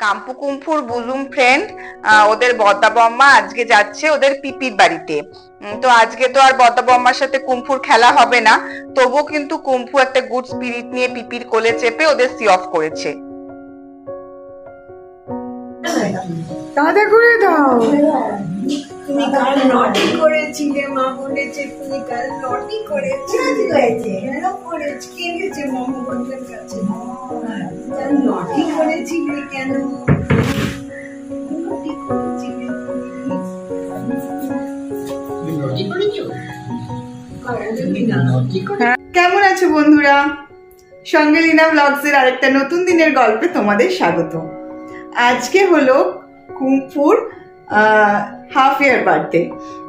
কাম্পু কুম্ফুর বুজুম friend ওদের বদ্দা বম্মা আজকে যাচ্ছে ওদের পিপির বাড়িতে। তো আজকে তো আর বদ্দা বম্মার সাথে কুম্ফুর খেলা হবে না, তবুও কিন্তু কুম্ফু একটা গুড স্পিরিট নিয়ে পিপির কোলে চেপে ওদের সি অফ করেছে। দাদা করে দাও। তুমি কাল নটি করেছিলে, মা বলেছে তুমি কাল নটি করেছিলে। কেন করেছি? কে গেছে মহাবন্ধের কাছে? নটি করেছিলে কেন? নটি করেছিলে কেমন আছো বন্ধুরা? সঙ্গে লীনা ব্লগসের আরেকটা নতুন দিনের গল্পে তোমাদের স্বাগত। আজকে হলো কুম্ফুর হাফ ইয়ার বার্থডে,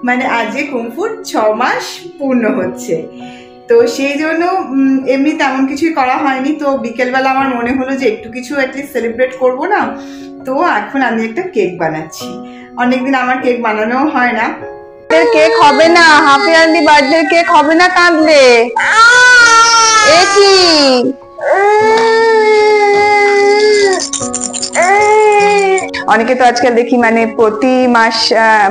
মানে আজকে কুম্ফুর 6 মাস পূর্ণ হচ্ছে। তো সেই জন্য এমনি তেমন কিছুই করা হয়নি, তো বিকেলবেলা আমার মনে হলো যে একটু কিছু অ্যাটলিস্ট সেলিব্রেট করবো না। তো এখন আমি একটা কেক বানাচ্ছি, অনেকদিন আমার কেক বানানোও হয় না। কেক হবে না, হাফ ইয়ারলি বার্থডে কেক হবে না, কাঁদলে এ কি? অনেকে তো আজকাল দেখি মানে প্রতি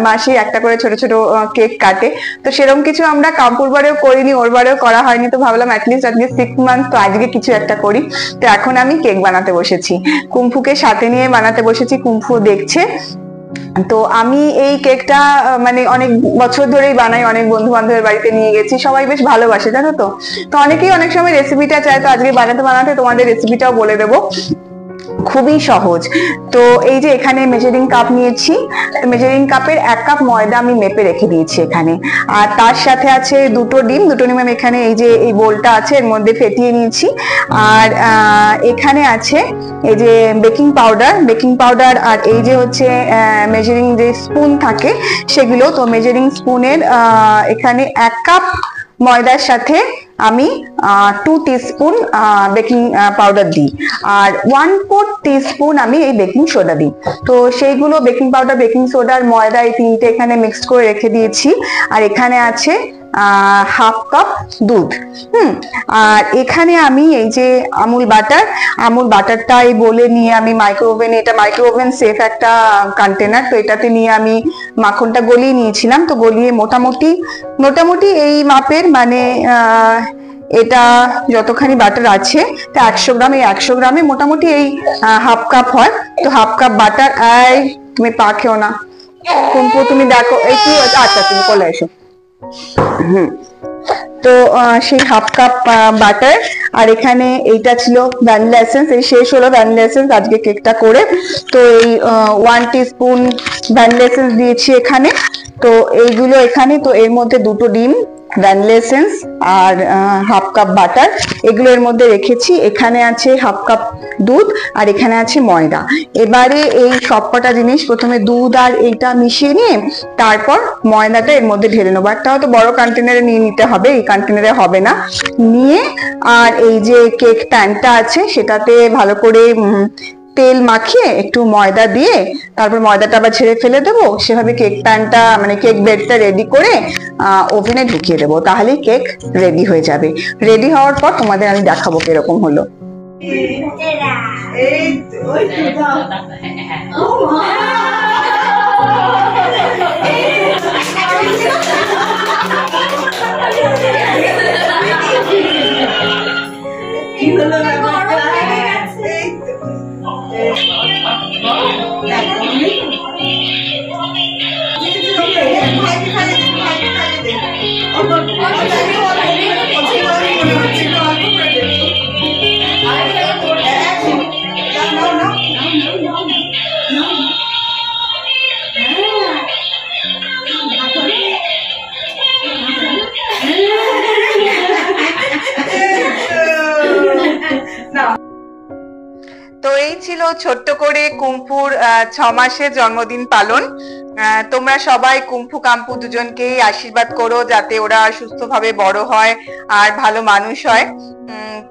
মাসে একটা করে ছোট ছোট কেক কাটে, তো সেরকম কিছু আমরা কাম্পুর বারেও করিনি, ওর বারেও করা হয়নি। তো ভাবলাম অ্যাটলিস্ট 6 মান্থ তো আজকে কিছু একটা করি। তো এখন আমি কেক বানাতে বসেছি, কুম্ফুকে সাথে নিয়ে বানাতে বসেছি, কুম্ফু দেখছে। তো আমি এই কেকটা মানে অনেক বছর ধরেই বানাই, অনেক বন্ধু বান্ধবের বাড়িতে নিয়ে গেছি, সবাই বেশ ভালোবাসে জানো তো। তো অনেকেই অনেক সময় রেসিপিটা চায়, তো আজকে বানাতে তোমাদের রেসিপিটাও বলে দেবো, খুবই সহজ। তো এই যে এখানে মেজারিং কাপ নিয়েছি, মেজারিং কাপের 1 কাপ ময়দা আমি মেপে রেখে দিয়েছি এখানে। আর তার সাথে আছে দুটো ডিম আমি এখানে এই যে এই বোলটা আছে এর মধ্যে ফেটিয়ে নিয়েছি। আর এখানে আছে এই যে বেকিং পাউডার আর এই যে হচ্ছে মেজারিং যে স্পুন থাকে সেগুলো। তো মেজারিং স্পুনের এখানে 1 কাপ ময়দার সাথে আমি 2 টিস্পুন বেকিং পাউডার দিই, আর 1/4 টিস্পুন আমি এই বেকিং সোডা দিই। তো সেইগুলো বেকিং পাউডার, বেকিং সোডা আর ময়দা এই তিনটে এখানে মিক্সড করে রেখে দিয়েছি। আর এখানে আছে 1/2 কাপ দুধ। আর এখানে আমি এই যে আমুল বাটারটা এই বলে নিয়ে আমি এটা মাইক্রো ওভেন সেফ একটা কন্টেনার, তো এটাতে নিয়ে আমি মাখনটা গলিয়ে নিয়েছিলাম। তো গলিয়ে মোটামুটি এই মাপের মানে এটা যতখানি বাটার আছে তা 100 গ্রাম, এই 100 গ্রামে মোটামুটি এই 1/2 কাপ হয়। তো 1/2 কাপ বাটার। তুমি পা খেও না কুম্পু, তুমি দেখো এই কি, আচ্ছা তুমি চলে এসো। তো সেই 1/2 কাপ বাটার, আর এখানে এইটা ছিল ভ্যানিলা এসেন্স, এই শেষ হলো ভ্যানিলা এসেন্স আজকে কেকটা করে। তো এই 1 টিস্পুন ভ্যানিলা এসেন্স দিয়েছি এখানে। তো এইগুলো এখানে, তো এর মধ্যে 2টো ডিম, ভ্যানিলা এসেন্স আর 1/2 কাপ বাটার এগুলো এর মধ্যে রেখেছি। এখানে আছে 1/2 কাপ দুধ আর এখানে আছে ময়দা। এবারে এই সবকটা জিনিস প্রথমে দুধ আর এইটা মিশিয়ে নিয়ে তারপর ময়দাটা এর মধ্যে ঢেলে নেবো। একটা হয়তো বড় কন্টেনারে নিয়ে নিতে হবে, এই কন্টেনারে হবে না নিয়ে। আর এই যে কেক প্যানটা আছে সেটাতে ভালো করে তেল মাখিয়ে একটু ময়দা দিয়ে তারপর ময়দাটা আবার ছেড়ে ফেলে দেবো। সেভাবে কেক প্যানটা মানে কেক বেডটা রেডি করে ওভেনে ঢুকিয়ে দেবো, তাহলেই কেক রেডি হয়ে যাবে। রেডি হওয়ার পর তোমাদের আমি দেখাবো কিরকম হলো। তো এই ছিল ছোট্ট করে কুম্ফুর 6 মাসের জন্মদিন পালন। তোমরা সবাই কুম্ফু কাম্পু দুজনকেই আশীর্বাদ করো যাতে ওরা সুস্থভাবে বড় হয় আর ভালো মানুষ হয়।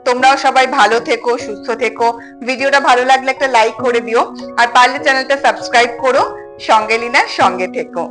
তোমরাও সবাই ভালো থেকো, সুস্থ থেকো। ভিডিওটা ভালো লাগলে একটা লাইক করে দিও, আর পারলে চ্যানেলটা সাবস্ক্রাইব করো। সঙ্গে লীনার সঙ্গে থেকো।